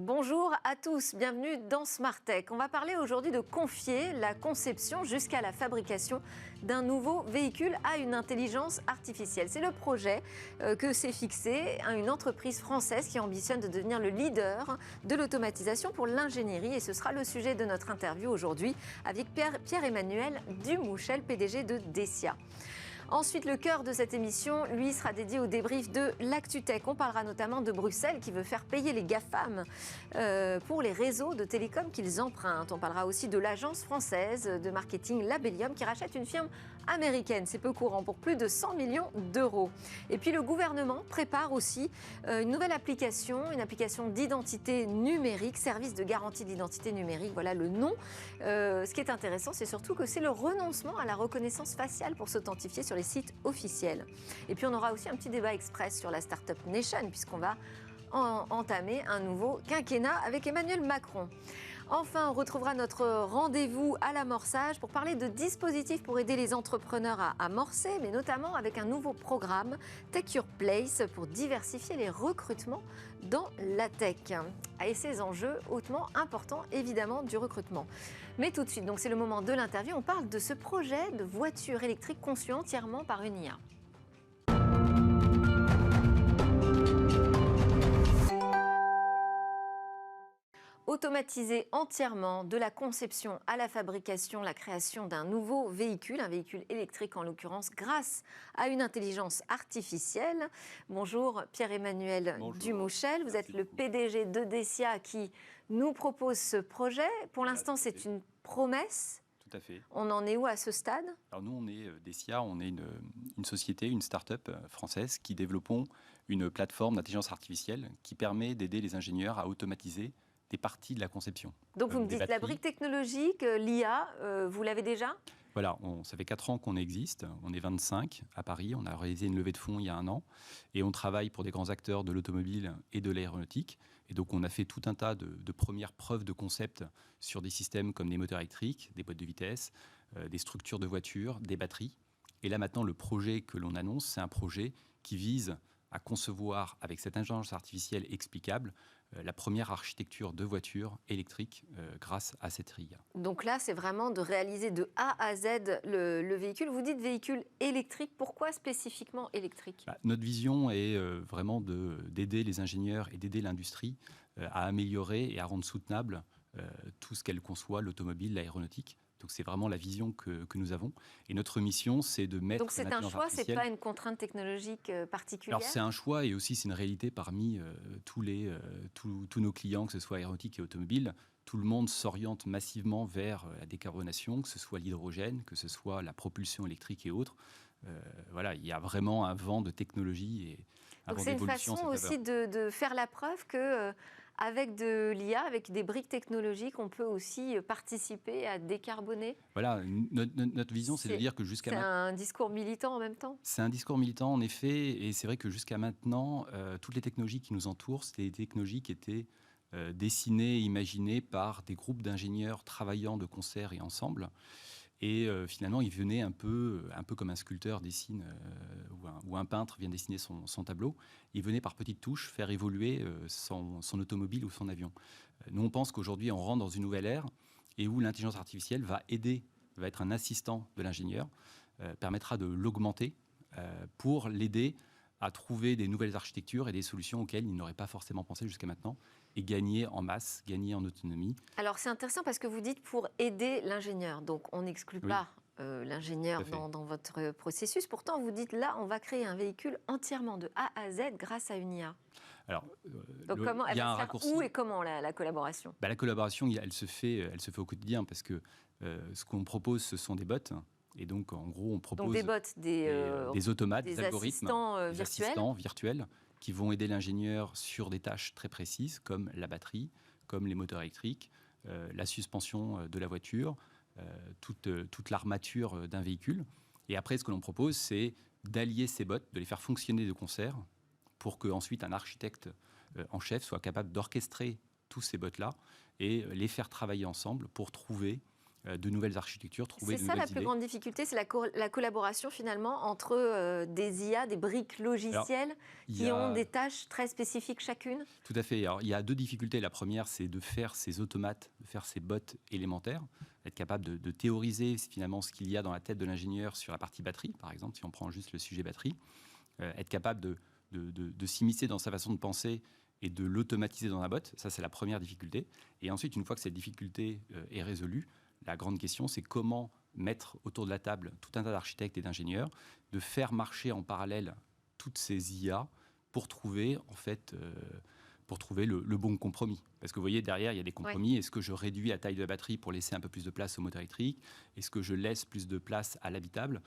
Bonjour à tous, bienvenue dans Smart Tech. On va parler aujourd'hui de confier la conception jusqu'à la fabrication d'un nouveau véhicule à une intelligence artificielle. C'est le projet que s'est fixé une entreprise française qui ambitionne de devenir le leader de l'automatisation pour l'ingénierie. Et ce sera le sujet de notre interview aujourd'hui avec Pierre-Emmanuel Dumouchel, PDG de Dessia. Ensuite, le cœur de cette émission, lui, sera dédié au débrief de l'ActuTech. On parlera notamment de Bruxelles qui veut faire payer les GAFAM pour les réseaux de télécom qu'ils empruntent. On parlera aussi de l'agence française de marketing Labellium qui rachète une firme américaine, c'est peu courant, pour plus de 100 millions d'euros. Et puis le gouvernement prépare aussi une nouvelle application, une application d'identité numérique, service de garantie d'identité numérique, voilà le nom. Ce qui est intéressant, c'est surtout que c'est le renoncement à la reconnaissance faciale pour s'authentifier sur les sites officiels. Et puis on aura aussi un petit débat express sur la Startup Nation puisqu'on va entamer un nouveau quinquennat avec Emmanuel Macron. Enfin, on retrouvera notre rendez-vous à l'amorçage pour parler de dispositifs pour aider les entrepreneurs à amorcer, mais notamment avec un nouveau programme Tech Your Place pour diversifier les recrutements dans la tech. Et ces enjeux hautement importants, évidemment, du recrutement. Mais tout de suite, donc c'est le moment de l'interview, on parle de ce projet de voiture électrique conçu entièrement par une IA. Automatiser entièrement de la conception à la fabrication, la création d'un nouveau véhicule, un véhicule électrique en l'occurrence, grâce à une intelligence artificielle. Bonjour Pierre-Emmanuel Dumouchel, vous êtes le PDG de Dessia qui nous propose ce projet. Pour l'instant, c'est une promesse. Tout à fait. On en est où à ce stade ? Alors nous, on est Dessia, on est une société, une start-up française qui développons une plateforme d'intelligence artificielle qui permet d'aider les ingénieurs à automatiser des parties de la conception. Donc vous me dites la brique technologique, l'IA, vous l'avez déjà ? Voilà, ça fait 4 ans qu'on existe, on est 25 à Paris, on a réalisé une levée de fonds il y a 1 an et on travaille pour des grands acteurs de l'automobile et de l'aéronautique. Et donc on a fait tout un tas de premières preuves de concept sur des systèmes comme des moteurs électriques, des boîtes de vitesse, des structures de voitures, des batteries. Et là maintenant, le projet que l'on annonce, c'est un projet qui vise à concevoir avec cette intelligence artificielle explicable la première architecture de voiture électrique grâce à cette IA. Donc là, c'est vraiment de réaliser de A à Z le véhicule. Vous dites véhicule électrique, pourquoi spécifiquement électrique ? Notre vision est vraiment d'aider les ingénieurs et d'aider l'industrie à améliorer et à rendre soutenable tout ce qu'elle conçoit, l'automobile, l'aéronautique. Donc c'est vraiment la vision que nous avons. Et notre mission, c'est de mettre... Donc c'est un choix, ce n'est pas une contrainte technologique particulière ? Alors c'est un choix et aussi c'est une réalité parmi tous nos clients, que ce soit aéronautique et automobile. Tout le monde s'oriente massivement vers la décarbonation, que ce soit l'hydrogène, que ce soit la propulsion électrique et autres. Voilà, il y a vraiment un vent de technologie et un vent d'évolution. Donc c'est une façon aussi de faire la preuve que... avec de l'IA, avec des briques technologiques, on peut aussi participer à décarboner. Voilà, notre vision, c'est de dire que jusqu'à maintenant... C'est un discours militant en même temps ? C'est un discours militant, en effet, et c'est vrai que jusqu'à maintenant, toutes les technologies qui nous entourent, c'était des technologies qui étaient dessinées, imaginées par des groupes d'ingénieurs travaillant de concert et ensemble. Et finalement, il venait un peu comme un sculpteur dessine ou un peintre vient dessiner son tableau. Il venait par petites touches faire évoluer son automobile ou son avion. Nous, on pense qu'aujourd'hui, on rentre dans une nouvelle ère et où l'intelligence artificielle va être un assistant de l'ingénieur, permettra de l'augmenter pour l'aider à trouver des nouvelles architectures et des solutions auxquelles il n'aurait pas forcément pensé jusqu'à maintenant et gagner en masse, gagner en autonomie. Alors c'est intéressant parce que vous dites pour aider l'ingénieur, donc on n'exclut pas l'ingénieur dans votre processus. Pourtant vous dites là on va créer un véhicule entièrement de A à Z grâce à une IA. Alors, donc comment elle il y a va un se faire raccourci. où et comment la collaboration ? La collaboration, elle se fait au quotidien parce que ce qu'on propose, ce sont des bots. Et donc, en gros, on propose donc des bots, des automates, des algorithmes, des assistants virtuels qui vont aider l'ingénieur sur des tâches très précises comme la batterie, comme les moteurs électriques, la suspension de la voiture, toute l'armature d'un véhicule. Et après, ce que l'on propose, c'est d'allier ces bots, de les faire fonctionner de concert pour qu'ensuite un architecte en chef soit capable d'orchestrer tous ces bots-là et les faire travailler ensemble pour trouver de nouvelles architectures, trouver de C'est ça nouvelles la plus idées. grande difficulté, c'est la collaboration finalement entre des IA, des briques logicielles Il y qui ont a- des tâches très spécifiques chacune. Tout à fait. Alors, il y a deux difficultés. La première, c'est de faire ces automates, de faire ces bots élémentaires, être capable de théoriser finalement ce qu'il y a dans la tête de l'ingénieur sur la partie batterie, par exemple, si on prend juste le sujet batterie, être capable de s'immiscer dans sa façon de penser et de l'automatiser dans la botte. Ça, c'est la première difficulté. Et ensuite, une fois que cette difficulté est résolue, la grande question, c'est comment mettre autour de la table tout un tas d'architectes et d'ingénieurs, de faire marcher en parallèle toutes ces IA pour trouver, en fait, le bon compromis. Parce que vous voyez, derrière, il y a des compromis. Est-ce que je réduis la taille de la batterie pour laisser un peu plus de place au moteur électrique? Est-ce que je laisse plus de place à l'habitacle?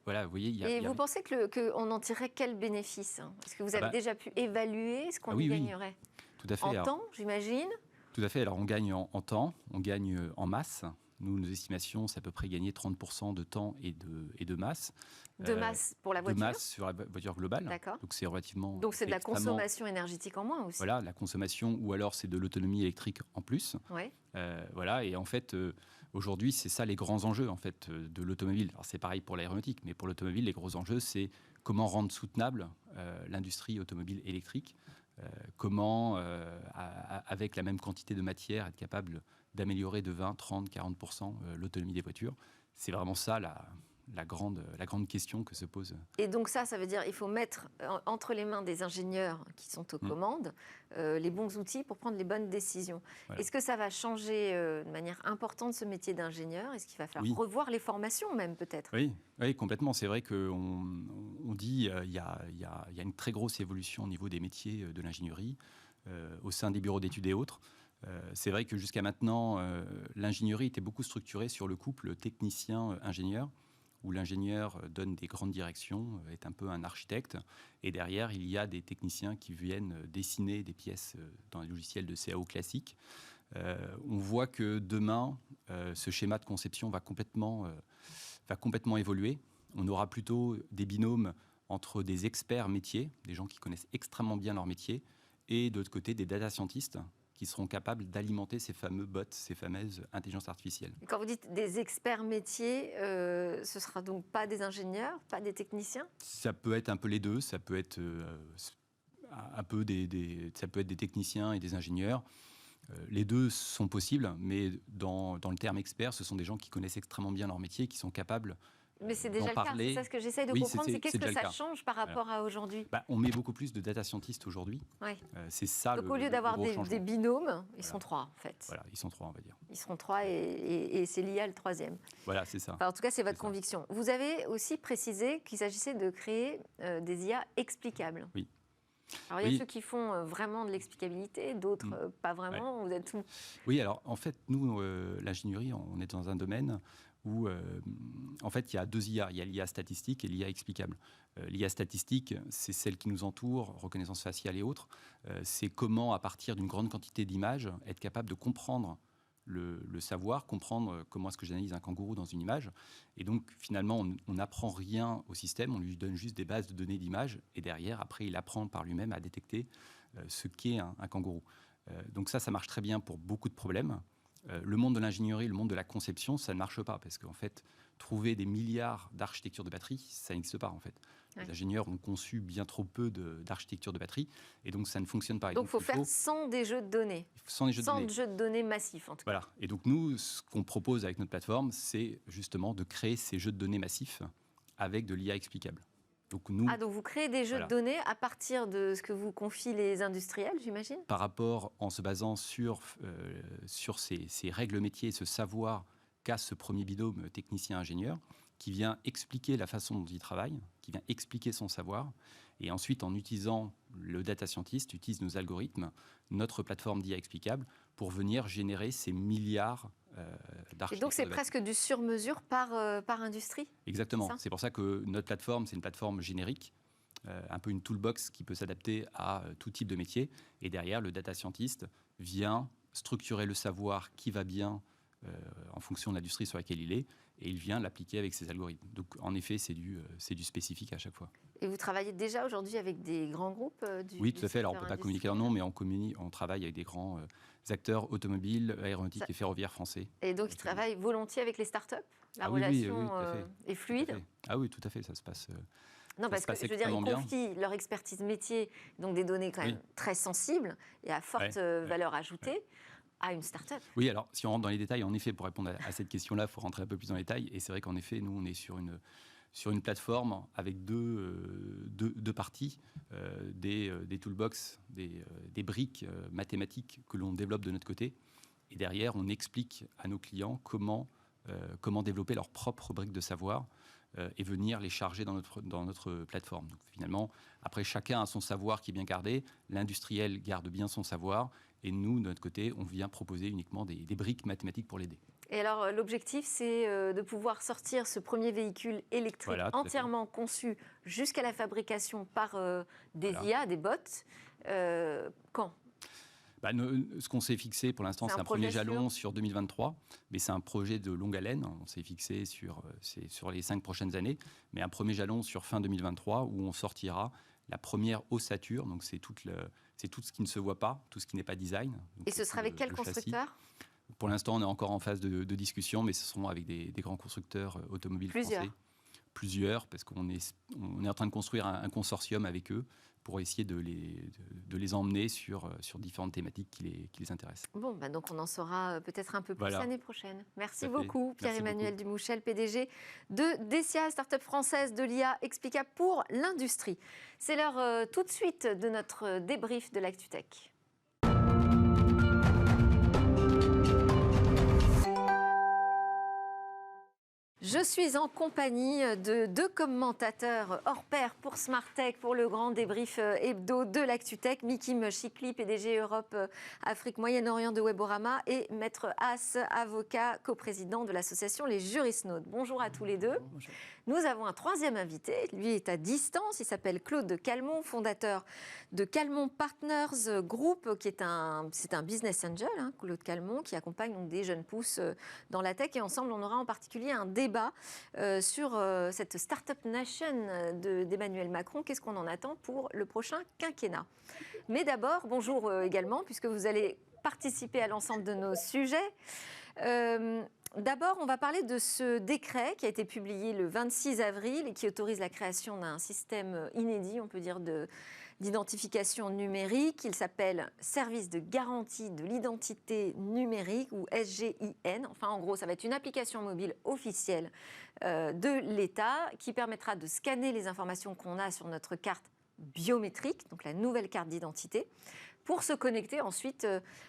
Voilà, vous voyez, Et vous pensez qu'on en tirerait quel bénéfice? Est-ce que vous avez déjà pu évaluer ce qu'on y oui, gagnerait? Tout à fait. En temps, j'imagine? Tout à fait. Alors, on gagne en temps, on gagne en masse. Nous, nos estimations, c'est à peu près gagner 30% de temps et de masse. De masse pour la voiture? De masse sur la voiture globale. D'accord. Donc, c'est relativement... Donc, c'est de la consommation énergétique en moins aussi. Voilà, la consommation, ou alors c'est de l'autonomie électrique en plus. Ouais. Voilà, et en fait, aujourd'hui, c'est ça les grands enjeux en fait, de l'automobile. Alors, c'est pareil pour l'aéronautique, mais pour l'automobile, les gros enjeux, c'est comment rendre soutenable l'industrie automobile électrique, comment, avec la même quantité de matière, être capable d'améliorer de 20, 30, 40% l'autonomie des voitures. C'est vraiment ça la grande question que se pose. Et donc ça veut dire qu'il faut mettre entre les mains des ingénieurs qui sont aux commandes les bons outils pour prendre les bonnes décisions. Voilà. Est-ce que ça va changer de manière importante ce métier d'ingénieur? Est-ce qu'il va falloir revoir les formations même peut-être? Oui, complètement. C'est vrai qu'on dit qu'il y a une très grosse évolution au niveau des métiers de l'ingénierie au sein des bureaux d'études et autres. C'est vrai que jusqu'à maintenant, l'ingénierie était beaucoup structurée sur le couple technicien-ingénieur, où l'ingénieur donne des grandes directions, est un peu un architecte, et derrière, il y a des techniciens qui viennent dessiner des pièces dans les logiciels de CAO classiques. On voit que demain, ce schéma de conception va complètement évoluer. On aura plutôt des binômes entre des experts métiers, des gens qui connaissent extrêmement bien leur métier, et de l'autre côté, des data scientists qui seront capables d'alimenter ces fameux bots, ces fameuses intelligences artificielles. Et quand vous dites des experts métiers, ce ne sera donc pas des ingénieurs, pas des techniciens? Ça peut être un peu les deux, ça peut être ça peut être des techniciens et des ingénieurs. Les deux sont possibles, mais dans le terme expert, ce sont des gens qui connaissent extrêmement bien leur métier, qui sont capables. Mais c'est déjà le cas, c'est ça ce que j'essaie de comprendre, c'est qu'est-ce que ça change par rapport à aujourd'hui? On met beaucoup plus de data scientists aujourd'hui. Ouais. C'est ça. Donc au lieu d'avoir des binômes, ils sont trois en fait. Voilà, ils sont trois, on va dire. Ils seront trois et c'est l'IA le troisième. Voilà, c'est ça. Enfin, en tout cas, c'est votre conviction. Vous avez aussi précisé qu'il s'agissait de créer des IA explicables. Oui. Alors, il y a ceux qui font vraiment de l'explicabilité, d'autres pas vraiment. Vous êtes où? Oui, alors en fait, nous, l'ingénierie, on est dans un domaine où, en fait, il y a deux IA. Il y a l'IA statistique et l'IA explicable. L'IA statistique, c'est celle qui nous entoure, reconnaissance faciale et autres. C'est comment, à partir d'une grande quantité d'images, être capable de comprendre le savoir, comprendre comment est-ce que j'analyse un kangourou dans une image. Et donc, finalement, on n'apprend rien au système, on lui donne juste des bases de données d'images, et derrière, après, il apprend par lui-même à détecter ce qu'est un kangourou. Donc ça marche très bien pour beaucoup de problèmes. Le monde de l'ingénierie, le monde de la conception, ça ne marche pas, parce qu'en fait, trouver des milliards d'architectures de batterie, ça n'existe pas, en fait. Les ingénieurs ont conçu bien trop peu d'architecture de batterie, et donc ça ne fonctionne pas. Donc il faut faire sans des jeux de données. Sans des jeux de données massifs, en tout cas. Voilà. Et donc nous, ce qu'on propose avec notre plateforme, c'est justement de créer ces jeux de données massifs avec de l'IA explicable. Donc donc vous créez des jeux de données à partir de ce que vous confient les industriels, j'imagine? Par rapport, en se basant sur ces règles métiers, ce savoir qu'a ce premier binôme technicien-ingénieur, qui vient expliquer la façon dont il travaille, qui vient expliquer son savoir, et ensuite, en utilisant le data scientist, utilise nos algorithmes, notre plateforme d'IA explicable, pour venir générer ces milliards d'architectures. Et donc, c'est presque du sur-mesure par industrie? Exactement. C'est pour ça que notre plateforme, c'est une plateforme générique, un peu une toolbox qui peut s'adapter à tout type de métier. Et derrière, le data scientist vient structurer le savoir qui va bien en fonction de l'industrie sur laquelle il est, et il vient l'appliquer avec ses algorithmes. Donc en effet, c'est du spécifique à chaque fois. Et vous travaillez déjà aujourd'hui avec des grands groupes Oui, tout à fait. Alors on ne peut pas industriel. communiquer leur nom, mais on travaille avec des grands acteurs automobiles, aéronautiques et ferroviaires français. Et donc ils travaillent volontiers avec les startups. La oui, relation tout à fait. est fluide. Ah oui, tout à fait, ça se passe. Non, parce que je veux dire, ils bien. confient leur expertise métier, donc des données quand même très sensibles et à forte valeur ajoutée, à une start-up. Oui, alors si on rentre dans les détails, en effet, pour répondre à cette question-là, il faut rentrer un peu plus dans les détails. Et c'est vrai qu'en effet, nous, on est sur une plateforme avec deux parties, des toolbox, des briques mathématiques que l'on développe de notre côté. Et derrière, on explique à nos clients comment développer leurs propres briques de savoir et venir les charger dans notre plateforme. Donc, finalement, après, chacun a son savoir qui est bien gardé. L'industriel garde bien son savoir. Et nous, de notre côté, on vient proposer uniquement des briques mathématiques pour l'aider. Et alors, l'objectif, c'est de pouvoir sortir ce premier véhicule électrique entièrement conçu jusqu'à la fabrication par des IA, des bots. Quand ? Ce qu'on s'est fixé pour l'instant, c'est un premier jalon sur 2023, mais c'est un projet de longue haleine. On s'est fixé sur les 5 prochaines années, mais un premier jalon sur fin 2023 où on sortira la première ossature. Donc c'est tout ce qui ne se voit pas, tout ce qui n'est pas design. Donc, et ce sera avec quel constructeur ? Pour l'instant, on est encore en phase de discussion, mais ce seront avec des grands constructeurs automobiles français. Plusieurs, parce qu'on est en train de construire un consortium avec eux pour essayer de les emmener sur différentes thématiques qui les intéressent. Bon, donc on en saura peut-être un peu plus l'année prochaine. Merci beaucoup, Pierre-Emmanuel Dumouchel, PDG de Dessia, start-up française de l'IA explicable pour l'industrie. C'est l'heure tout de suite de notre débrief de l'ActuTech. Je suis en compagnie de 2 commentateurs hors pair pour Smartech, pour le grand débrief hebdo de l'ActuTech, Mikim Chikli, PDG Europe, Afrique, Moyen-Orient de Weborama, et Maître As, avocat, coprésident de l'association Les Jurisnautes. Bonjour à tous les deux. Bonjour. Nous avons un 3e invité, lui est à distance, il s'appelle Claude Calmont, fondateur de Calmont Partners Group, c'est un business angel, Claude Calmont, qui accompagne donc des jeunes pousses dans la tech, et ensemble on aura en particulier un débat sur cette Startup Nation d'Emmanuel Macron. Qu'est-ce qu'on en attend pour le prochain quinquennat ? Mais d'abord, bonjour également, puisque vous allez participer à l'ensemble de nos sujets. D'abord, on va parler de ce décret qui a été publié le 26 avril et qui autorise la création d'un système inédit, on peut dire, d'identification numérique. Il s'appelle Service de garantie de l'identité numérique, ou SGIN. Enfin, en gros, ça va être une application mobile officielle de l'État qui permettra de scanner les informations qu'on a sur notre carte biométrique, donc la nouvelle carte d'identité, pour se connecter ensuite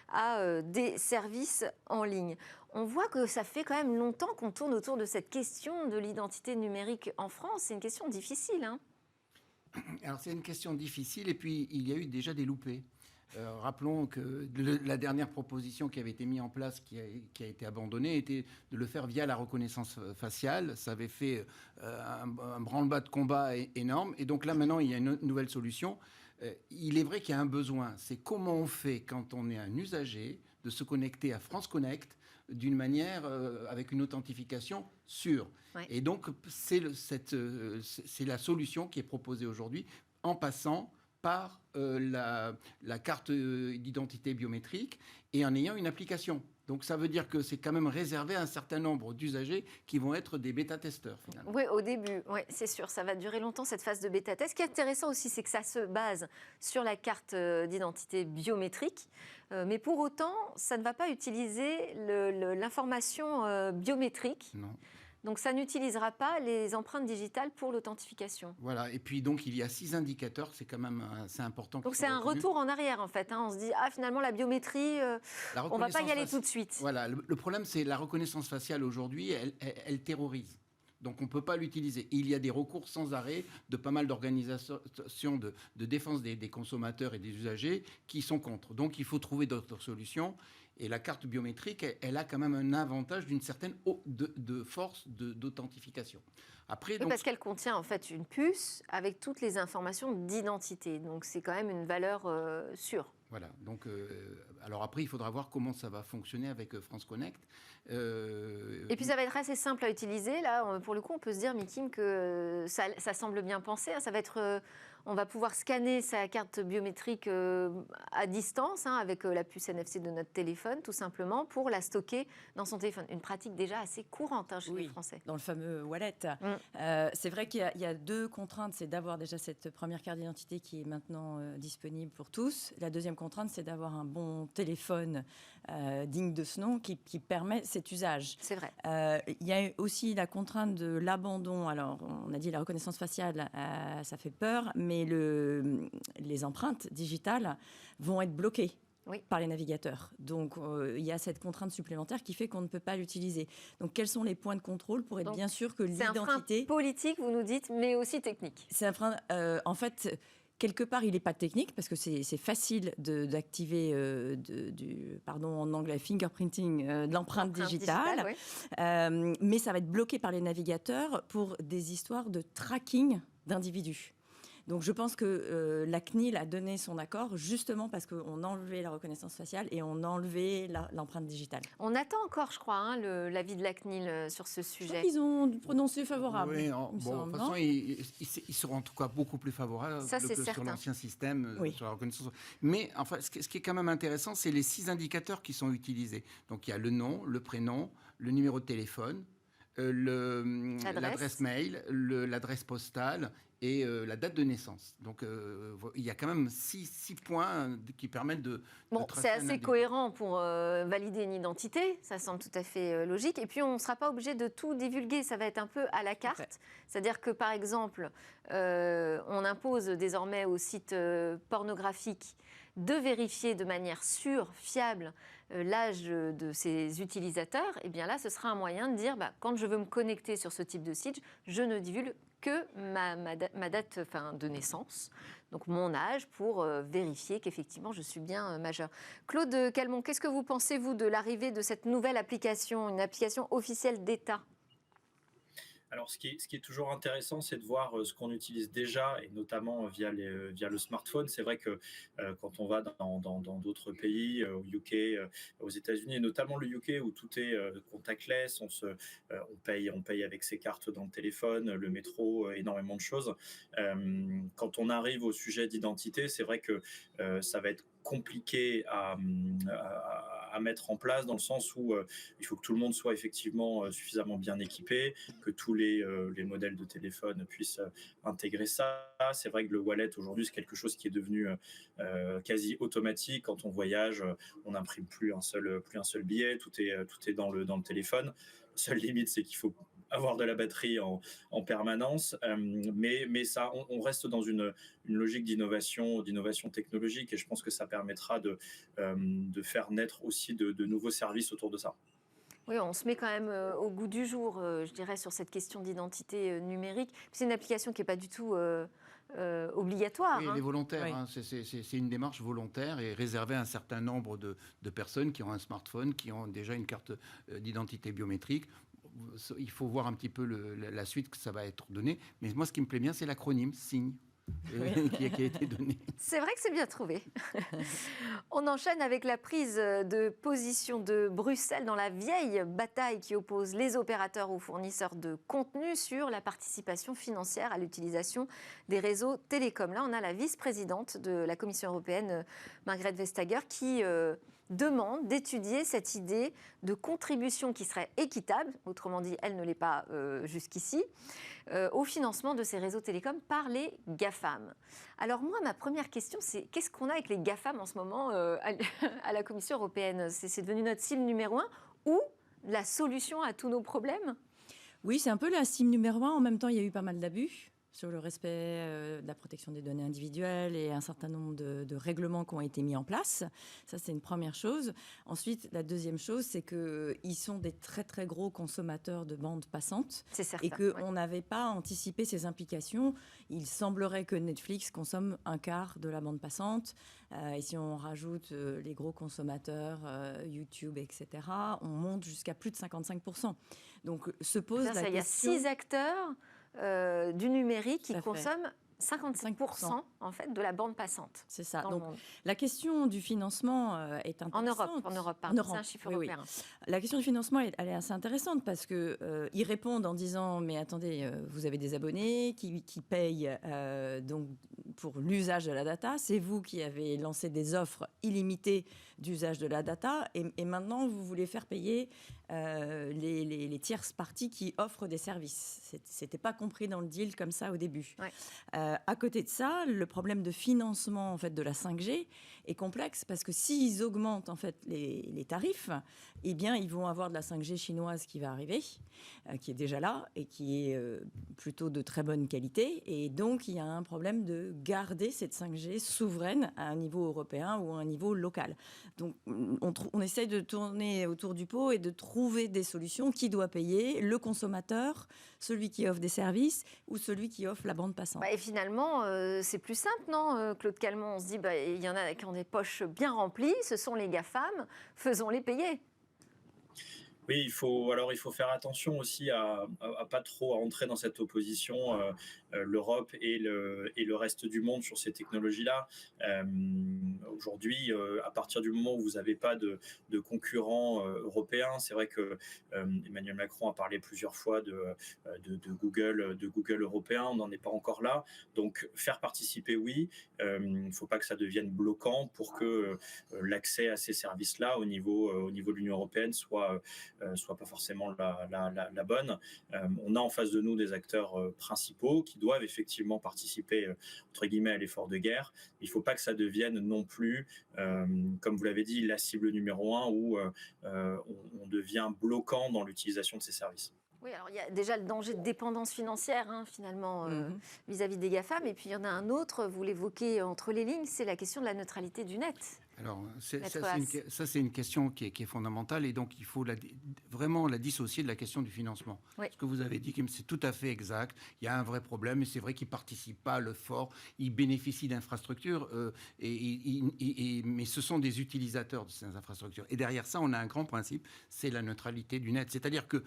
à des services en ligne. On voit que ça fait quand même longtemps qu'on tourne autour de cette question de l'identité numérique en France. C'est une question difficile. Alors c'est une question difficile, et puis il y a eu déjà des loupés. Rappelons que la dernière proposition qui avait été mise en place, qui a été abandonnée, était de le faire via la reconnaissance faciale. Ça avait fait un branle-bas de combat énorme. Et donc là, maintenant, il y a une nouvelle solution. Il est vrai qu'il y a un besoin. C'est comment on fait, quand on est un usager, de se connecter à France Connect d'une manière avec une authentification sûre. Ouais. Et donc, c'est la solution qui est proposée aujourd'hui, en passant par la carte d'identité biométrique et en ayant une application. Donc ça veut dire que c'est quand même réservé à un certain nombre d'usagers qui vont être des bêta-testeurs finalement. Oui, au début, oui, c'est sûr, ça va durer longtemps cette phase de bêta-test. Ce qui est intéressant aussi, c'est que ça se base sur la carte d'identité biométrique. Mais pour autant, ça ne va pas utiliser l'information biométrique. Non. Donc ça n'utilisera pas les empreintes digitales pour l'authentification. Voilà, et puis donc il y a 6 indicateurs, c'est quand même assez important. Donc c'est un retour en arrière en fait. On se dit, finalement la biométrie, on ne va pas y aller tout de suite. Voilà, le problème c'est la reconnaissance faciale aujourd'hui, elle terrorise. Donc on ne peut pas l'utiliser. Et il y a des recours sans arrêt de pas mal d'organisations de défense des consommateurs et des usagers qui sont contre. Donc il faut trouver d'autres solutions. Et la carte biométrique, elle a quand même un avantage d'une certaine force d'authentification. Après, parce qu'elle contient en fait une puce avec toutes les informations d'identité. Donc c'est quand même une valeur sûre. Voilà, donc alors après, il faudra voir comment ça va fonctionner avec France Connect. Et puis ça va être assez simple à utiliser. Là, pour le coup, on peut se dire, Mikim, que ça semble bien pensé. Ça va être, on va pouvoir scanner sa carte biométrique à distance, avec la puce NFC de notre téléphone, tout simplement, pour la stocker dans son téléphone. Une pratique déjà assez courante chez les Français. Dans le fameux wallet. C'est vrai qu'il y a deux contraintes. C'est d'avoir déjà cette première carte d'identité qui est maintenant disponible pour tous. La deuxième contrainte, c'est d'avoir un bon téléphone digne de ce nom qui permet cet usage. C'est vrai. Il y a aussi la contrainte de l'abandon. Alors, on a dit la reconnaissance faciale, ça fait peur, mais les empreintes digitales vont être bloquées. Oui. Par les navigateurs. Donc, il y a cette contrainte supplémentaire qui fait qu'on ne peut pas l'utiliser. Donc, quels sont les points de contrôle pour être bien sûr que l'identité... C'est un frein politique, vous nous dites, mais aussi technique. C'est un frein... en fait... Quelque part, il n'est pas technique parce que c'est facile d'activer en anglais, fingerprinting, de l'empreinte digitale. Oui. Mais ça va être bloqué par les navigateurs pour des histoires de tracking d'individus. Donc, je pense que la CNIL a donné son accord justement parce qu'on a enlevé la reconnaissance faciale et on a enlevé l'empreinte digitale. On attend encore, je crois, l'avis de la CNIL sur ce sujet. Ils ont prononcé favorable. Oui, de toute façon, ils seront en tout cas beaucoup plus favorables que sur l'ancien système, sur la reconnaissance. Mais enfin, ce qui est quand même intéressant, c'est les 6 indicateurs qui sont utilisés. Donc, il y a le nom, le prénom, le numéro de téléphone, l'adresse mail, l'adresse postale et la date de naissance. Donc, il y a quand même 6 points qui permettent de c'est assez cohérent pour valider une identité. Ça semble tout à fait logique. Et puis, on ne sera pas obligé de tout divulguer. Ça va être un peu à la carte. Okay. C'est-à-dire que, par exemple, on impose désormais aux sites pornographiques de vérifier de manière sûre, fiable, l'âge de ses utilisateurs. Et bien là, ce sera un moyen de dire, quand je veux me connecter sur ce type de site, je ne divulgue que ma date de naissance, donc mon âge, pour vérifier qu'effectivement je suis bien majeur. Claude Calmont, qu'est-ce que vous pensez, vous, de l'arrivée de cette nouvelle application, une application officielle d'État ? Alors, ce qui est toujours intéressant, c'est de voir ce qu'on utilise déjà, et notamment via le smartphone. C'est vrai que quand on va dans d'autres pays, au UK, aux États-Unis, et notamment le UK, où tout est contactless, on paye avec ses cartes dans le téléphone, le métro, énormément de choses. Quand on arrive au sujet d'identité, c'est vrai que ça va être compliqué à mettre en place, dans le sens où il faut que tout le monde soit effectivement suffisamment bien équipé, que tous les modèles de téléphone puissent intégrer ça. C'est vrai que le wallet aujourd'hui, c'est quelque chose qui est devenu quasi automatique. Quand on voyage, on n'imprime plus un seul billet, tout est dans le téléphone. La seule limite, c'est qu'il faut avoir de la batterie en permanence, mais ça, on reste dans une logique d'innovation technologique, et je pense que ça permettra de faire naître aussi de nouveaux services autour de ça. Oui, on se met quand même au goût du jour, je dirais, sur cette question d'identité numérique. C'est une application qui n'est pas du tout obligatoire. Oui, elle est volontaire. Oui. C'est une démarche volontaire et réservée à un certain nombre de personnes qui ont un smartphone, qui ont déjà une carte d'identité biométrique. Il faut voir un petit peu la suite que ça va être donné. Mais moi, ce qui me plaît bien, c'est l'acronyme SIGNE. Qui a été donné. C'est vrai que c'est bien trouvé. On enchaîne avec la prise de position de Bruxelles dans la vieille bataille qui oppose les opérateurs aux fournisseurs de contenu sur la participation financière à l'utilisation des réseaux télécoms. Là, on a la vice-présidente de la Commission européenne, Margrethe Vestager, qui demande d'étudier cette idée de contribution qui serait équitable, autrement dit, elle ne l'est pas jusqu'ici, au financement de ces réseaux télécoms par les GAFAM. Alors moi, ma première question, c'est qu'est-ce qu'on a avec les GAFAM en ce moment à la Commission européenne ? C'est devenu notre cible numéro 1 ou la solution à tous nos problèmes ? Oui, c'est un peu la cible numéro 1. En même temps, il y a eu pas mal d'abus sur le respect de la protection des données individuelles et un certain nombre de règlements qui ont été mis en place. Ça, c'est une première chose. Ensuite, la deuxième chose, c'est qu'ils sont des très, très gros consommateurs de bandes passantes. C'est certain, et qu'on n'avait pas anticipé ces implications. Il semblerait que Netflix consomme un quart de la bande passante. Et si on rajoute les gros consommateurs, YouTube, etc., on monte jusqu'à plus de 55%. Donc, se pose la question... Il y a 6 acteurs du numérique qui consomment 55% en fait de la bande passante. C'est ça. Dans Donc, le monde. la question du financement est intéressante. En Europe, pardon, c'est un chiffre européen. La question du financement, elle est assez intéressante parce que ils répondent en disant mais attendez, vous avez des abonnés qui payent donc pour l'usage de la data. C'est vous qui avez lancé des offres illimitées d'usage de la data et maintenant vous voulez faire payer les tierces parties qui offrent des services. C'était pas compris dans le deal comme ça au début. Ouais. À côté de ça, le problème de financement en fait de la 5G est complexe parce que s'ils augmentent en fait les tarifs, eh bien ils vont avoir de la 5G chinoise qui va arriver, qui est déjà là et qui est plutôt de très bonne qualité. Et donc il y a un problème de garder cette 5G souveraine à un niveau européen ou à un niveau local. Donc on essaye de tourner autour du pot et de trouver des solutions. Qui doit payer ? Le consommateur, celui qui offre des services ou celui qui offre la bande passante. Et finalement, c'est plus simple, non, Claude Calmont? On se dit, il y en a qui ont des poches bien remplies, ce sont les GAFAM, faisons-les payer. Oui, il faut faire attention aussi à pas trop entrer dans cette opposition, l'Europe et le reste du monde sur ces technologies-là. Aujourd'hui, à partir du moment où vous n'avez pas de concurrents européens, c'est vrai que Emmanuel Macron a parlé plusieurs fois de Google européen, on n'en est pas encore là. Donc faire participer, oui, il ne faut pas que ça devienne bloquant pour que l'accès à ces services-là au niveau de l'Union européenne soit pas forcément la bonne. On a en face de nous des acteurs principaux qui doivent effectivement participer, entre guillemets, à l'effort de guerre. Il ne faut pas que ça devienne non plus, comme vous l'avez dit, la cible numéro 1 où on devient bloquant dans l'utilisation de ces services. Oui, alors il y a déjà le danger de dépendance financière, finalement, vis-à-vis des GAFAM. Et puis il y en a un autre, vous l'évoquez entre les lignes, c'est la question de la neutralité du net. Alors, ça, c'est une question qui est fondamentale et donc il faut vraiment la dissocier de la question du financement. Oui. Ce que vous avez dit, c'est tout à fait exact. Il y a un vrai problème et c'est vrai qu'ils ne participent pas à l'effort. Ils bénéficient d'infrastructures, mais ce sont des utilisateurs de ces infrastructures. Et derrière ça, on a un grand principe, c'est la neutralité du net. C'est-à-dire que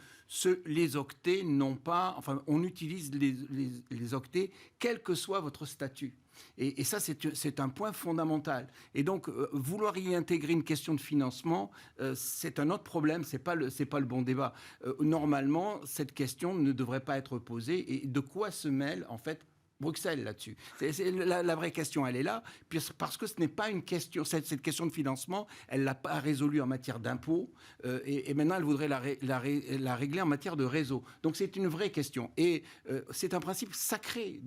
les octets n'ont pas... Enfin, on utilise les octets quel que soit votre statut. Et ça, c'est un point fondamental. Et donc, vouloir y intégrer une question de financement, c'est un autre problème, c'est pas le bon débat. Normalement, cette question ne devrait pas être posée. Et de quoi se mêle, en fait, Bruxelles là-dessus? La vraie question, elle est là, parce que ce n'est pas une question, cette question de financement, elle ne l'a pas résolue en matière d'impôts, et maintenant elle voudrait la régler en matière de réseau. Donc c'est une vraie question. Et c'est un principe sacré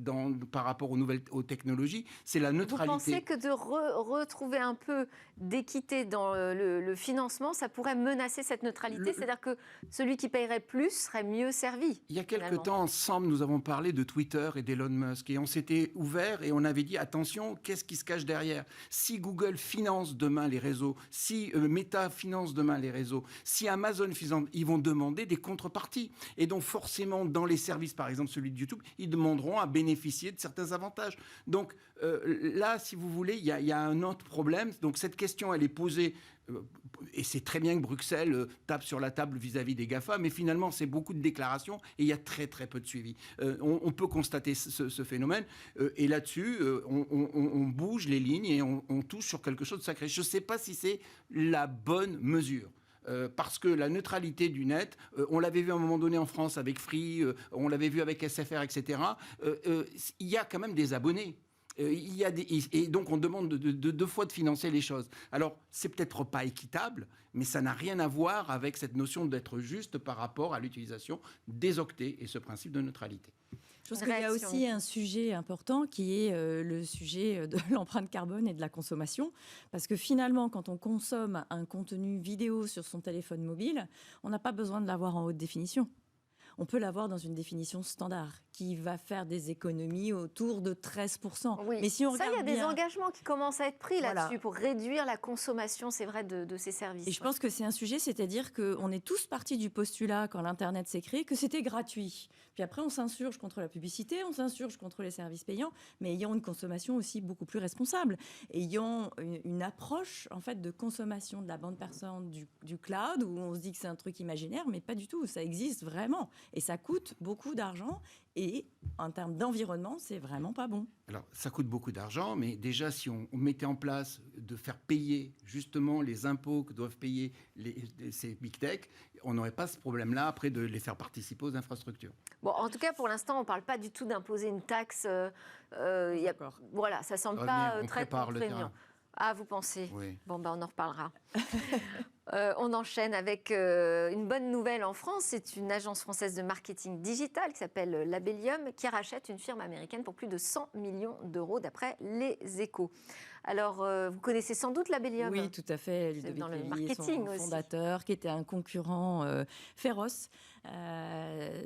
par rapport aux technologies, c'est la neutralité. Vous pensez que de retrouver un peu d'équité dans le financement, ça pourrait menacer cette neutralité? C'est-à-dire que celui qui paierait plus serait mieux servi? Il y a quelques temps, ensemble, nous avons parlé de Twitter et d'Elon Musk. Et on s'était ouvert et on avait dit, attention, qu'est-ce qui se cache derrière? Si Google finance demain les réseaux, si Meta finance demain les réseaux, si Amazon finance, ils vont demander des contreparties. Et donc forcément, dans les services, par exemple celui de YouTube, ils demanderont à bénéficier de certains avantages. Donc là, si vous voulez, il y a un autre problème. Donc cette question, elle est posée... Et c'est très bien que Bruxelles tape sur la table vis-à-vis des GAFA, mais finalement, c'est beaucoup de déclarations et il y a très, très peu de suivi. On peut constater ce phénomène et là-dessus, on bouge les lignes et on touche sur quelque chose de sacré. Je ne sais pas si c'est la bonne mesure. Parce que la neutralité du net, on l'avait vu à un moment donné en France avec Free, on l'avait vu avec SFR, etc. Il y a quand même des abonnés. Et donc on demande deux fois de financer les choses. Alors c'est peut-être pas équitable, mais ça n'a rien à voir avec cette notion d'être juste par rapport à l'utilisation des octets et ce principe de neutralité. Je pense qu'il y a aussi un sujet important qui est le sujet de l'empreinte carbone et de la consommation. Parce que finalement, quand on consomme un contenu vidéo sur son téléphone mobile, on n'a pas besoin de l'avoir en haute définition. On peut l'avoir dans une définition standard qui va faire des économies autour de 13%. Oui. Mais si on ça, il y a des engagements qui commencent à être pris là-dessus pour réduire la consommation, c'est vrai, de ces services. Et je pense que c'est un sujet, c'est-à-dire qu'on est tous partis du postulat, quand l'Internet s'est créé, que c'était gratuit. Puis après, on s'insurge contre la publicité, on s'insurge contre les services payants, mais ayant une consommation aussi beaucoup plus responsable, ayant une approche en fait de consommation de la bande passante du cloud, où on se dit que c'est un truc imaginaire, mais pas du tout, ça existe vraiment, et ça coûte beaucoup d'argent, et en termes d'environnement, c'est vraiment pas bon. Alors, ça coûte beaucoup d'argent, mais déjà, si on mettait en place de faire payer justement les impôts que doivent payer ces big tech, on n'aurait pas ce problème-là après de les faire participer aux infrastructures. Bon, en tout cas, pour l'instant, on ne parle pas du tout d'imposer une taxe. Voilà, ça ne semble pas très contraignant. Ah, vous pensez? Oui. Bon, on en reparlera. On enchaîne avec une bonne nouvelle en France. C'est une agence française de marketing digital qui s'appelle Labellium qui rachète une firme américaine pour plus de 100 millions d'euros d'après Les Échos. Alors, vous connaissez sans doute Labellium? Oui, tout à fait. Ludovic dans le Lévy, marketing son fondateur, qui était un concurrent féroce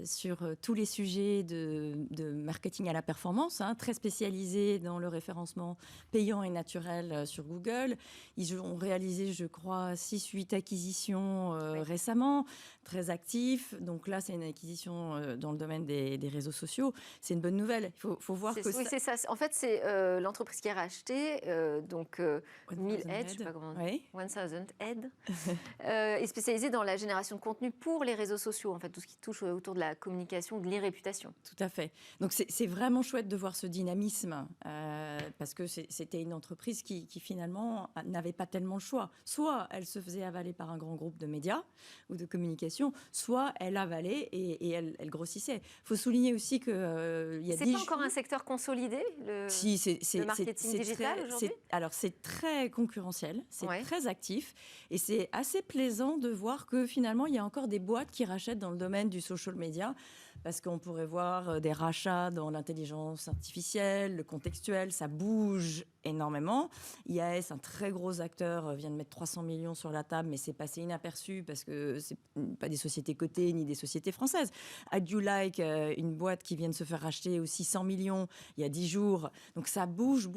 sur tous les sujets de marketing à la performance, très spécialisé dans le référencement payant et naturel sur Google. Ils ont réalisé, je crois, 6-8 acquisitions récemment, très actifs. Donc là, c'est une acquisition dans le domaine des réseaux sociaux. C'est une bonne nouvelle. Il faut voir que oui, c'est ça. En fait, c'est l'entreprise qui a racheté, 1000 Head, je ne sais pas comment on dit. 1000 Head, est spécialisée dans la génération de contenu pour les réseaux sociaux, en fait, tout ce qui touche autour de la communication, de l'irréputation. Tout à fait. Donc c'est vraiment chouette de voir ce dynamisme, parce que c'était une entreprise qui finalement n'avait pas tellement le choix. Soit elle se faisait avaler par un grand groupe de médias ou de communication, soit elle avalait et elle grossissait. Il faut souligner aussi que il y a c'est pas encore un secteur consolidé, le marketing digital aujourd'hui. Alors c'est très concurrentiel, c'est très actif, et c'est assez plaisant de voir que finalement il y a encore des boîtes qui rachètent dans le domaine du social media, parce qu'on pourrait voir des rachats dans l'intelligence artificielle, le contextuel, ça bouge énormément. IAS, un très gros acteur, vient de mettre 300 millions sur la table, mais c'est passé inaperçu parce que c'est pas des sociétés cotées ni des sociétés françaises. Add You Like, une boîte qui vient de se faire racheter aussi 100 millions il y a 10 jours. Donc ça bouge,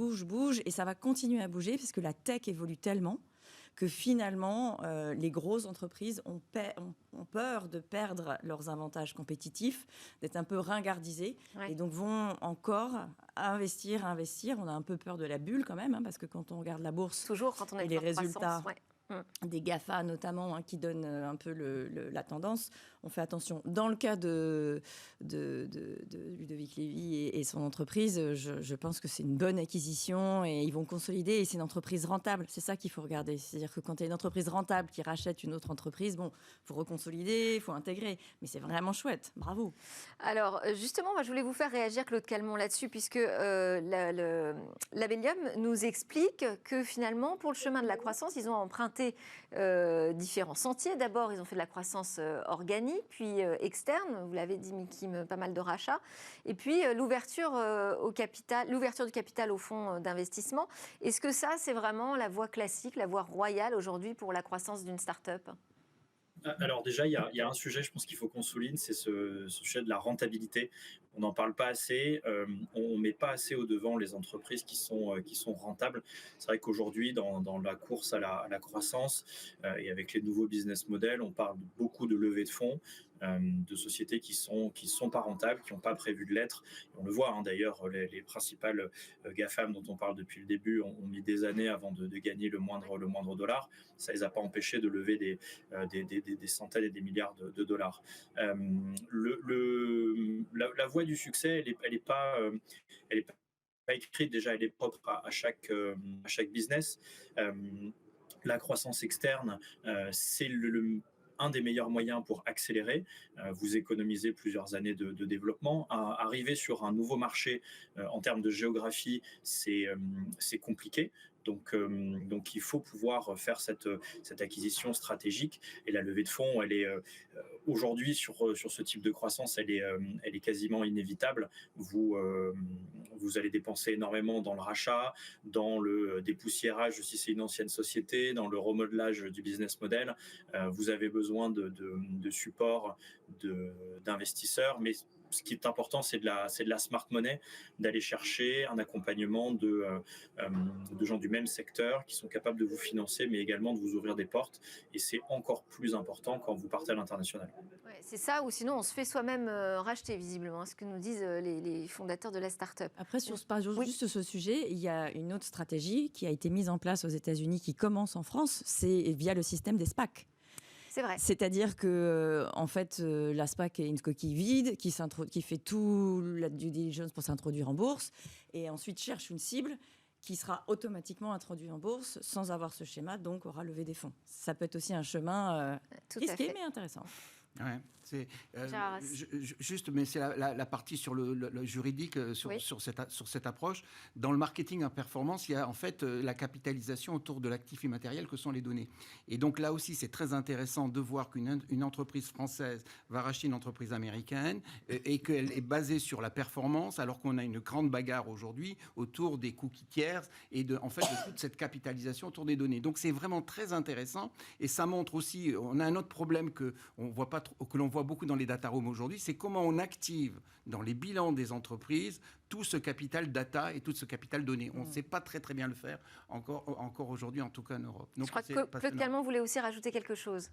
et ça va continuer à bouger parce que la tech évolue tellement que finalement, les grosses entreprises ont peur de perdre leurs avantages compétitifs, d'être un peu ringardisées, et donc vont encore investir. On a un peu peur de la bulle quand même, parce que quand on regarde la bourse, toujours quand on a et les résultats des GAFA notamment, qui donnent un peu la tendance, on fait attention. Dans le cas de Ludovic Lévy et son entreprise, je pense que c'est une bonne acquisition et ils vont consolider, et c'est une entreprise rentable. C'est ça qu'il faut regarder. C'est-à-dire que quand il y a une entreprise rentable qui rachète une autre entreprise, il faut reconsolider, il faut intégrer. Mais c'est vraiment chouette. Bravo. Alors, justement, moi, je voulais vous faire réagir, Claude Calmont, là-dessus, puisque Labellium nous explique que finalement, pour le chemin de la croissance, ils ont emprunté différents sentiers. D'abord, ils ont fait de la croissance organique, puis externe, vous l'avez dit, Mikim, pas mal de rachats, et puis l'ouverture du capital au fonds d'investissement. Est-ce que ça, c'est vraiment la voie classique, la voie royale aujourd'hui pour la croissance d'une start-up ? Alors déjà, il y a un sujet, je pense qu'il faut qu'on souligne, c'est ce sujet de la rentabilité. On n'en parle pas assez, on ne met pas assez au devant les entreprises qui sont rentables. C'est vrai qu'aujourd'hui, dans la course à la croissance et avec les nouveaux business models, on parle beaucoup de levée de fonds, de sociétés qui sont pas rentables, qui n'ont pas prévu de l'être. On le voit d'ailleurs, les principales GAFAM dont on parle depuis le début ont mis des années avant de gagner le moindre dollar. Ça les a pas empêchés de lever des centaines et des milliards de dollars. La voie du succès, elle est pas écrite déjà, elle est propre à chaque business. La croissance externe, c'est un des meilleurs moyens pour accélérer. Vous économisez plusieurs années de développement. Arriver sur un nouveau marché en termes de géographie, c'est compliqué. Donc, il faut pouvoir faire cette acquisition stratégique. Et la levée de fonds, elle est aujourd'hui sur ce type de croissance, elle est quasiment inévitable. Vous allez dépenser énormément dans le rachat, dans le dépoussiérage si c'est une ancienne société, dans le remodelage du business model. Vous avez besoin de support d'investisseurs, mais ce qui est important, c'est de la smart money, d'aller chercher un accompagnement de gens du même secteur qui sont capables de vous financer, mais également de vous ouvrir des portes. Et c'est encore plus important quand vous partez à l'international. Ouais, c'est ça, ou sinon on se fait soi-même racheter, visiblement, ce que nous disent les fondateurs de la start-up. Après, juste ce sujet, il y a une autre stratégie qui a été mise en place aux États-Unis, qui commence en France, c'est via le système des SPAC. C'est vrai. C'est-à-dire que, en fait, la SPAC est une coquille vide qui fait tout la due diligence pour s'introduire en bourse et ensuite cherche une cible qui sera automatiquement introduite en bourse sans avoir ce schéma, donc aura levé des fonds. Ça peut être aussi un chemin risqué, mais intéressant. Ouais, c'est juste, mais c'est la partie sur le juridique, sur cette approche. Dans le marketing en performance, il y a en fait la capitalisation autour de l'actif immatériel que sont les données. Et donc là aussi, c'est très intéressant de voir qu'une entreprise française va racheter une entreprise américaine et qu'elle est basée sur la performance, alors qu'on a une grande bagarre aujourd'hui autour des cookies tiers et de toute cette capitalisation autour des données. Donc c'est vraiment très intéressant et ça montre aussi, on a un autre problème que l'on voit beaucoup dans les data rooms aujourd'hui, c'est comment on active dans les bilans des entreprises tout ce capital data et tout ce capital données. On ne sait pas très très bien le faire encore aujourd'hui, en tout cas en Europe. Donc, je crois que Claude Calment voulait aussi rajouter quelque chose.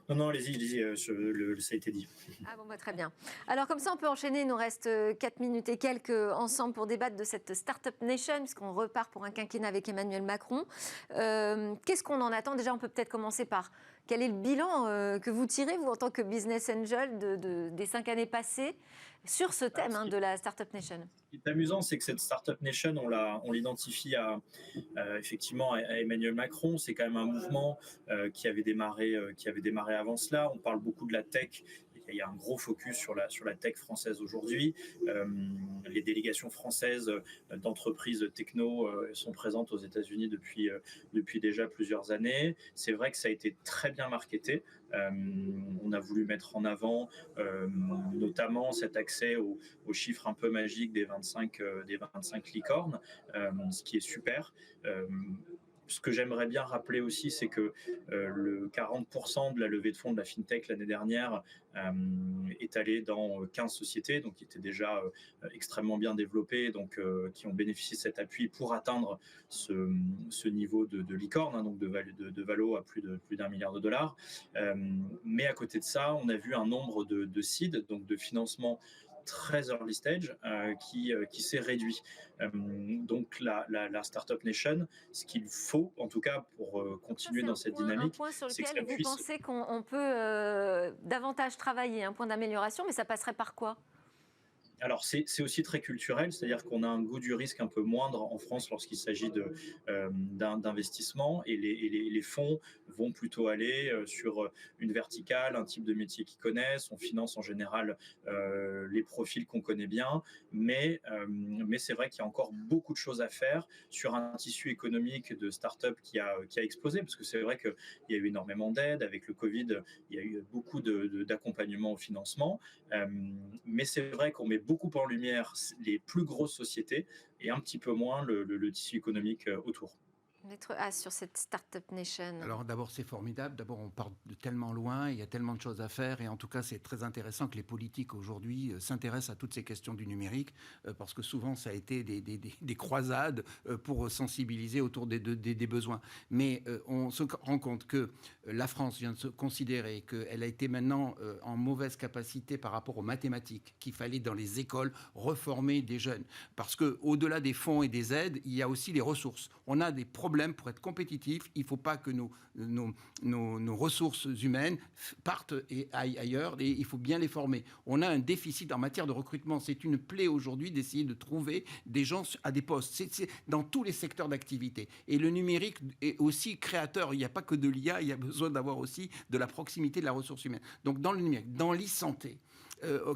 Non, allez-y, ça a été dit. Ah bon, très bien. Alors comme ça, on peut enchaîner, il nous reste 4 minutes et quelques ensemble pour débattre de cette Startup Nation, puisqu'on repart pour un quinquennat avec Emmanuel Macron. Qu'est-ce qu'on en attend ? Déjà, on peut peut-être commencer par quel est le bilan que vous tirez, vous, en tant que business angel, des 5 années passées sur ce thème de la Startup Nation ? Ce qui est amusant, c'est que cette Startup Nation, on l'identifie effectivement à Emmanuel Macron. C'est quand même un mouvement qui avait démarré avant cela. On parle beaucoup de la tech. Il y a un gros focus sur la tech française aujourd'hui. Les délégations françaises d'entreprises techno sont présentes aux États-Unis depuis déjà plusieurs années. C'est vrai que ça a été très bien marketé. On a voulu mettre en avant notamment cet accès aux chiffres un peu magiques des 25 licornes, ce qui est super. Ce que j'aimerais bien rappeler aussi, c'est que le 40% de la levée de fonds de la FinTech l'année dernière est allé dans 15 sociétés, donc qui étaient déjà extrêmement bien développées, donc qui ont bénéficié de cet appui pour atteindre ce niveau de licorne, donc de valo à plus d'1 milliard de dollars. Mais à côté de ça, on a vu un nombre de seed, donc de financement très early stage, qui s'est réduit. Donc la Startup Nation, ce qu'il faut en tout cas pour continuer dans cette dynamique, un point sur lequel vous pensez qu'on peut davantage travailler, un point d'amélioration, mais ça passerait par quoi ? Alors, c'est aussi très culturel, c'est-à-dire qu'on a un goût du risque un peu moindre en France lorsqu'il s'agit d'investissement, et les fonds vont plutôt aller sur une verticale, un type de métier qu'ils connaissent. On finance en général les profils qu'on connaît bien, mais c'est vrai qu'il y a encore beaucoup de choses à faire sur un tissu économique de start-up qui a explosé, parce que c'est vrai qu'il y a eu énormément d'aides. Avec le Covid, il y a eu beaucoup d'accompagnement au financement, mais c'est vrai qu'on met beaucoup en lumière les plus grosses sociétés et un petit peu moins le tissu économique autour. Maître Haas, sur cette Startup Nation. Alors d'abord, c'est formidable. D'abord, on part de tellement loin, il y a tellement de choses à faire. Et en tout cas, c'est très intéressant que les politiques aujourd'hui s'intéressent à toutes ces questions du numérique, parce que souvent, ça a été des croisades pour sensibiliser autour des besoins. Mais on se rend compte que la France vient de se considérer qu'elle a été maintenant en mauvaise capacité par rapport aux mathématiques, qu'il fallait dans les écoles reformer des jeunes. Parce qu'au-delà des fonds et des aides, il y a aussi les ressources. On a des problèmes pour être compétitif. Il ne faut pas que nos ressources humaines partent et aillent ailleurs, et il faut bien les former. On a un déficit en matière de recrutement. C'est une plaie aujourd'hui d'essayer de trouver des gens à des postes. C'est dans tous les secteurs d'activité. Et le numérique est aussi créateur. Il n'y a pas que de l'IA, il y a besoin d'avoir aussi de la proximité de la ressource humaine. Donc dans le numérique, dans l'e-santé,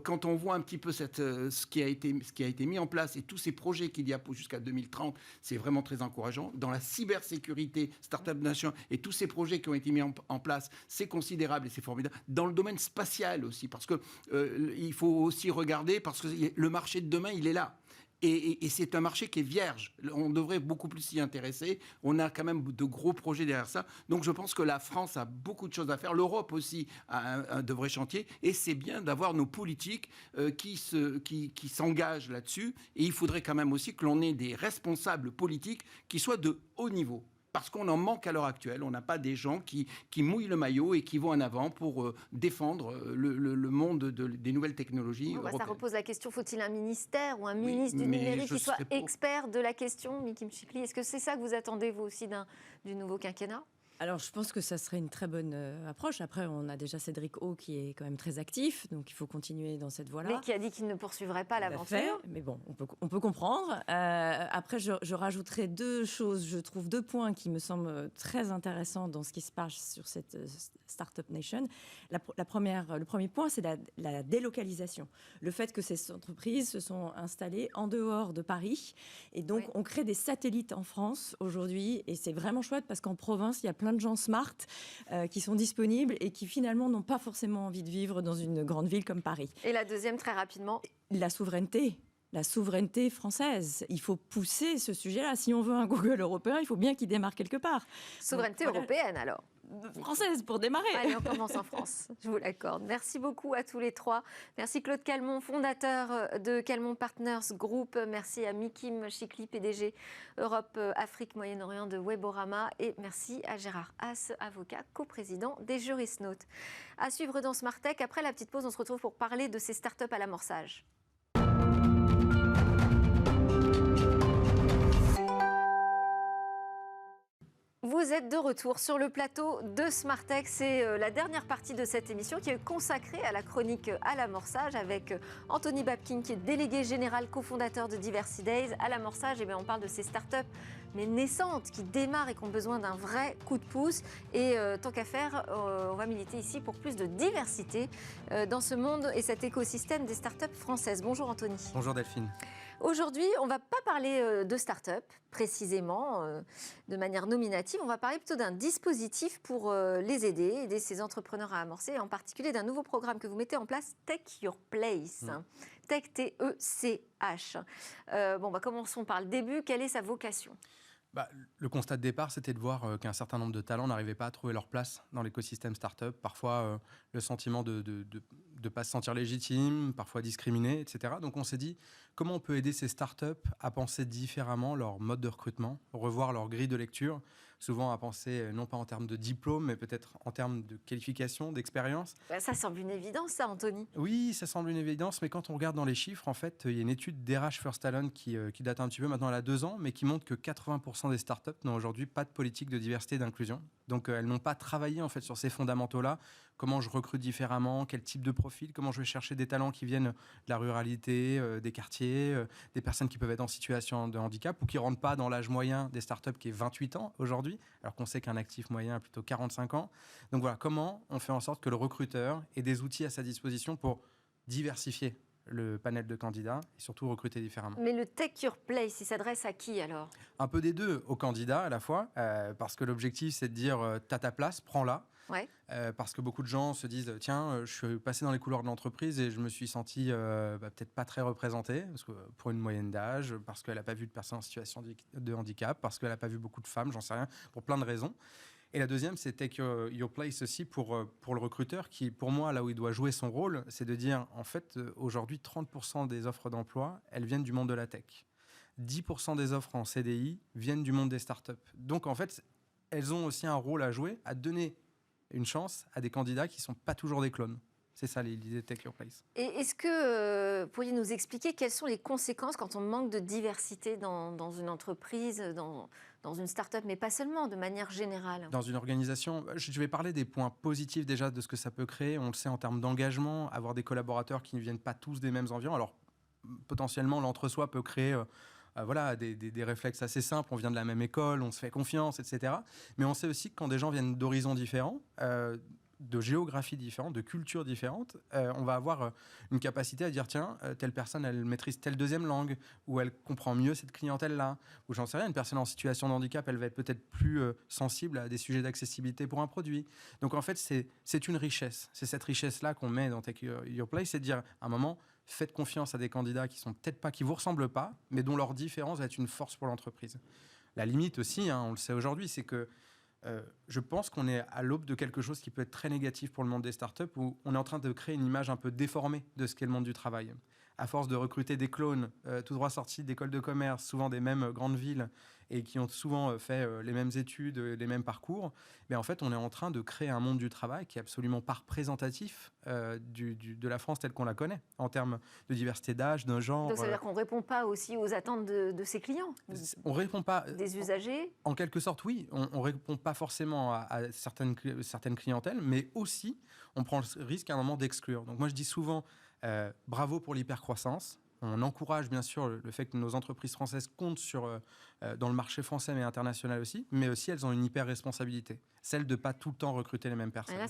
quand on voit un petit peu ce qui a été mis en place et tous ces projets qu'il y a jusqu'à 2030, c'est vraiment très encourageant. Dans la cybersécurité, Startup Nation et tous ces projets qui ont été mis en place, c'est considérable et c'est formidable. Dans le domaine spatial aussi, parce que il faut aussi regarder, parce que le marché de demain, il est là. Et c'est un marché qui est vierge. On devrait beaucoup plus s'y intéresser. On a quand même de gros projets derrière ça. Donc je pense que la France a beaucoup de choses à faire. L'Europe aussi a de vrais chantiers. Et c'est bien d'avoir nos politiques qui s'engagent là-dessus. Et il faudrait quand même aussi que l'on ait des responsables politiques qui soient de haut niveau. Parce qu'on en manque à l'heure actuelle. On n'a pas des gens qui mouillent le maillot et qui vont en avant pour défendre le monde des nouvelles technologies européennes. Ça repose la question, faut-il un ministère ou un ministre du numérique qui soit expert de la question, Mikim Chikli? Est-ce que c'est ça que vous attendez, vous aussi, du nouveau quinquennat? Alors, je pense que ça serait une très bonne approche. Après, on a déjà Cédric O qui est quand même très actif, donc il faut continuer dans cette voie-là. Mais qui a dit qu'il ne poursuivrait pas l'aventure. Mais bon, on peut comprendre. Après, je rajouterai deux choses. Je trouve deux points qui me semblent très intéressants dans ce qui se passe sur cette Startup Nation. Le premier point, c'est la délocalisation. Le fait que ces entreprises se sont installées en dehors de Paris. Et donc, on crée des satellites en France aujourd'hui. Et c'est vraiment chouette parce qu'en province, il y a plein de gens smart qui sont disponibles et qui finalement n'ont pas forcément envie de vivre dans une grande ville comme Paris. Et la deuxième, très rapidement, la souveraineté française. Il faut pousser ce sujet-là. Si on veut un Google européen, il faut bien qu'il démarre quelque part. Souveraineté européenne alors. Française pour démarrer. Allez, on commence en France, je vous l'accorde. Merci beaucoup à tous les trois. Merci Claude Calmont, fondateur de Calmont Partners Group. Merci à Mikim Chikli, PDG Europe, Afrique, Moyen-Orient de Weborama. Et merci à Gérard Haas, avocat, coprésident des Jurisnautes. À suivre dans Smart Tech. Après la petite pause, on se retrouve pour parler de ces startups à l'amorçage. Vous êtes de retour sur le plateau de Smart Tech. C'est la dernière partie de cette émission qui est consacrée à la chronique à l'amorçage avec Anthony Babkin qui est délégué général, cofondateur de Diversity Days. À l'amorçage, on parle de ces startups mais naissantes qui démarrent et qui ont besoin d'un vrai coup de pouce. Et tant qu'à faire, on va militer ici pour plus de diversité dans ce monde et cet écosystème des startups françaises. Bonjour Anthony. Bonjour Delphine. Aujourd'hui, on ne va pas parler de start-up précisément, de manière nominative. On va parler plutôt d'un dispositif pour les aider ces entrepreneurs à amorcer, et en particulier d'un nouveau programme que vous mettez en place, Tech Your Place. Tech, T-E-C-H. Commençons par le début. Quelle est sa vocation ? Le constat de départ, c'était de voir qu'un certain nombre de talents n'arrivaient pas à trouver leur place dans l'écosystème start-up. Parfois, le sentiment de ne pas se sentir légitime, parfois discriminé, etc. Donc, on s'est dit, comment on peut aider ces start-up à penser différemment leur mode de recrutement, revoir leur grille de lecture, souvent à penser non pas en termes de diplôme, mais peut-être en termes de qualification, d'expérience. Ça semble une évidence, ça, Anthony. Oui, ça semble une évidence, mais quand on regarde dans les chiffres, en fait, il y a une étude d'RH First Talent qui date un petit peu, maintenant elle a 2 ans, mais qui montre que 80% des startups n'ont aujourd'hui pas de politique de diversité et d'inclusion. Donc elles n'ont pas travaillé en fait sur ces fondamentaux-là. Comment je recrute différemment, quel type de profil, comment je vais chercher des talents qui viennent de la ruralité, des quartiers, des personnes qui peuvent être en situation de handicap ou qui ne rentrent pas dans l'âge moyen des startups qui est 28 ans aujourd'hui, alors qu'on sait qu'un actif moyen a plutôt 45 ans. Donc voilà, comment on fait en sorte que le recruteur ait des outils à sa disposition pour diversifier le panel de candidats et surtout recruter différemment. Mais le Tech Your Place, il s'adresse à qui alors ? Un peu des deux, aux candidats à la fois, parce que l'objectif c'est de dire t'as ta place, prends-la. Ouais. Parce que beaucoup de gens se disent tiens, je suis passé dans les couloirs de l'entreprise et je me suis senti peut-être pas très représenté parce que, pour une moyenne d'âge, parce qu'elle n'a pas vu de personnes en situation de handicap, parce qu'elle n'a pas vu beaucoup de femmes, j'en sais rien, pour plein de raisons. Et la deuxième, c'est Take Your Place aussi pour le recruteur qui, pour moi, là où il doit jouer son rôle, c'est de dire, en fait, aujourd'hui, 30% des offres d'emploi, elles viennent du monde de la tech. 10% des offres en CDI viennent du monde des startups. Donc, en fait, elles ont aussi un rôle à jouer, à donner une chance à des candidats qui ne sont pas toujours des clones. C'est ça l'idée de Take Your Place. Et est-ce que vous pourriez nous expliquer quelles sont les conséquences quand on manque de diversité dans une entreprise, dans une start-up, mais pas seulement, de manière générale ? Dans une organisation, je vais parler des points positifs déjà de ce que ça peut créer. On le sait en termes d'engagement, avoir des collaborateurs qui ne viennent pas tous des mêmes environs. Alors, potentiellement, l'entre-soi peut créer des réflexes assez simples. On vient de la même école, on se fait confiance, etc. Mais on sait aussi que quand des gens viennent d'horizons différents, de géographies différentes, de cultures différentes, on va avoir une capacité à dire tiens, telle personne elle maîtrise telle deuxième langue, ou elle comprend mieux cette clientèle-là, ou j'en sais rien, une personne en situation de handicap, elle va être peut-être plus sensible à des sujets d'accessibilité pour un produit. Donc en fait, c'est une richesse. C'est cette richesse-là qu'on met dans Take Your Place, c'est de dire à un moment, faites confiance à des candidats qui sont peut-être pas, qui vous ressemblent pas, mais dont leur différence va être une force pour l'entreprise. La limite aussi, on le sait aujourd'hui, c'est que je pense qu'on est à l'aube de quelque chose qui peut être très négatif pour le monde des startups, où on est en train de créer une image un peu déformée de ce qu'est le monde du travail. À force de recruter des clones tout droit sortis d'écoles de commerce, souvent des mêmes grandes villes, et qui ont souvent fait les mêmes études, les mêmes parcours, mais en fait, on est en train de créer un monde du travail qui est absolument pas représentatif de la France telle qu'on la connaît, en termes de diversité d'âge, de genre. Donc ça veut dire qu'on ne répond pas aussi aux attentes de ses clients, on répond pas. Des usagers. En quelque sorte, oui. On ne répond pas forcément à certaines clientèles, mais aussi, on prend le risque à un moment d'exclure. Donc moi, je dis souvent, bravo pour l'hypercroissance. On encourage bien sûr le fait que nos entreprises françaises comptent dans le marché français mais international aussi, mais aussi elles ont une hyper responsabilité, celle de ne pas tout le temps recruter les mêmes personnes. Et là,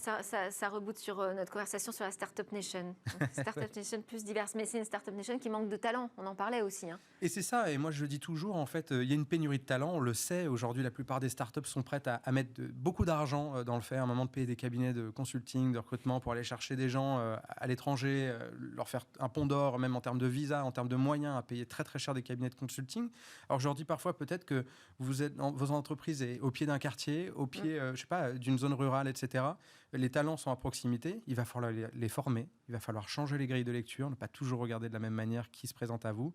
ça reboot sur notre conversation sur la Startup Nation. Startup Nation plus diverse, mais c'est une Startup Nation qui manque de talent, on en parlait aussi. Et c'est ça, et moi je le dis toujours, en fait, il y a une pénurie de talent, on le sait, aujourd'hui la plupart des startups sont prêtes à mettre beaucoup d'argent dans le fait, à un moment de payer des cabinets de consulting, de recrutement pour aller chercher des gens à l'étranger, leur faire un pont d'or, même en termes de visa, en termes de moyens, à payer très très cher des cabinets de consulting. Alors je leur dis parfois peut-être que vous êtes vos entreprises est au pied d'un quartier, au pied, je sais pas, d'une zone rurale, etc. Les talents sont à proximité, il va falloir les former, il va falloir changer les grilles de lecture, ne pas toujours regarder de la même manière qui se présente à vous.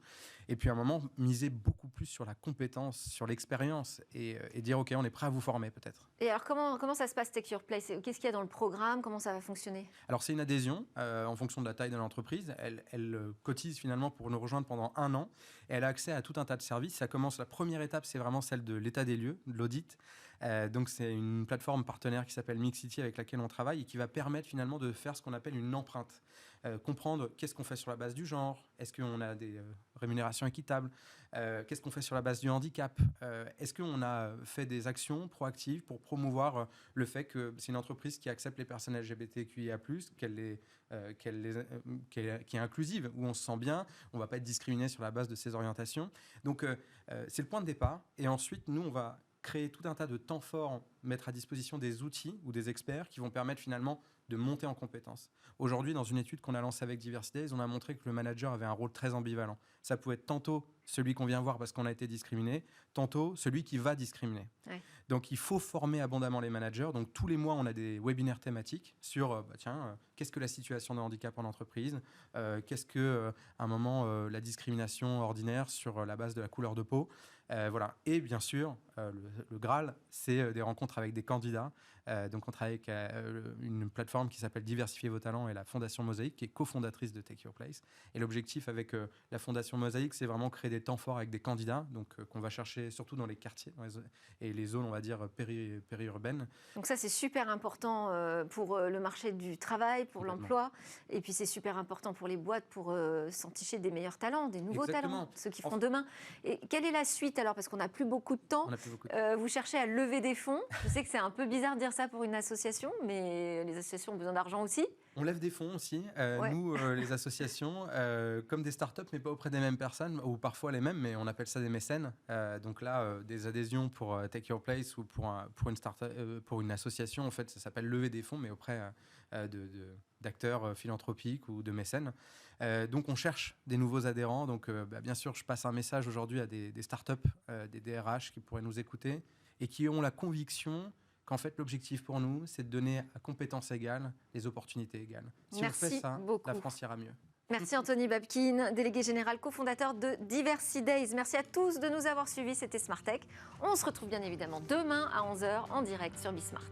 Et puis à un moment, miser beaucoup plus sur la compétence, sur l'expérience et dire ok, on est prêt à vous former peut-être. Et alors comment ça se passe Take Your Place? Qu'est-ce qu'il y a dans le programme? Comment ça va fonctionner? Alors c'est une adhésion en fonction de la taille de l'entreprise. Elle cotise finalement pour nous rejoindre pendant 1 an. Et elle a accès à tout un tas de services. Ça commence, la première étape, c'est vraiment celle de l'état des lieux, de l'audit. Donc c'est une plateforme partenaire qui s'appelle Mixity avec laquelle on travaille et qui va permettre finalement de faire ce qu'on appelle une empreinte. Comprendre qu'est-ce qu'on fait sur la base du genre, est-ce qu'on a des rémunérations équitables, qu'est-ce qu'on fait sur la base du handicap, est-ce qu'on a fait des actions proactives pour promouvoir le fait que c'est une entreprise qui accepte les personnes LGBTQIA+, qui est inclusive, où on se sent bien, on ne va pas être discriminé sur la base de ses orientations. Donc c'est le point de départ, et ensuite nous on va créer tout un tas de temps forts, mettre à disposition des outils ou des experts qui vont permettre finalement de monter en compétences. Aujourd'hui, dans une étude qu'on a lancée avec Diversidays, on a montré que le manager avait un rôle très ambivalent. Ça pouvait être tantôt celui qu'on vient voir parce qu'on a été discriminé, tantôt celui qui va discriminer. Ouais. Donc il faut former abondamment les managers. Donc tous les mois, on a des webinaires thématiques sur qu'est-ce que la situation de handicap en entreprise, qu'est-ce que à un moment la discrimination ordinaire sur la base de la couleur de peau. Voilà. Et bien sûr, le Graal, c'est des rencontres avec des candidats. Donc on travaille avec une plateforme qui s'appelle Diversifier vos talents et la Fondation Mosaïque, qui est cofondatrice de Take Your Place. Et l'objectif avec la Fondation Mosaïque, c'est vraiment créer des temps forts avec des candidats, donc qu'on va chercher surtout dans les quartiers et les zones, on va dire, périurbaines. Donc ça, c'est super important pour le marché du travail, pour l'emploi. Et puis c'est super important pour les boîtes pour s'enticher des meilleurs talents, des nouveaux talents, ceux qui feront demain. Et quelle est la suite alors? Parce qu'on n'a plus beaucoup de temps. Vous cherchez à lever des fonds. Je sais que c'est un peu bizarre de dire ça pour une association, mais les associations ont besoin d'argent aussi. On lève des fonds aussi. Nous, les associations, comme des startups, mais pas auprès des mêmes personnes, ou parfois les mêmes, mais on appelle ça des mécènes. Donc là, des adhésions pour Take Your Place ou pour une association, en fait, ça s'appelle lever des fonds, mais auprès d'acteurs philanthropiques ou de mécènes. Donc on cherche des nouveaux adhérents. Donc bien sûr, je passe un message aujourd'hui à des startups, des DRH qui pourraient nous écouter et qui ont la conviction qu'en fait, l'objectif pour nous, c'est de donner à compétences égales les opportunités égales. Si on fait ça, la France ira mieux. Merci Anthony Babkin, délégué général, cofondateur de Diversidays. Merci à tous de nous avoir suivis, c'était Smart Tech. On se retrouve bien évidemment demain à 11h en direct sur Bismart.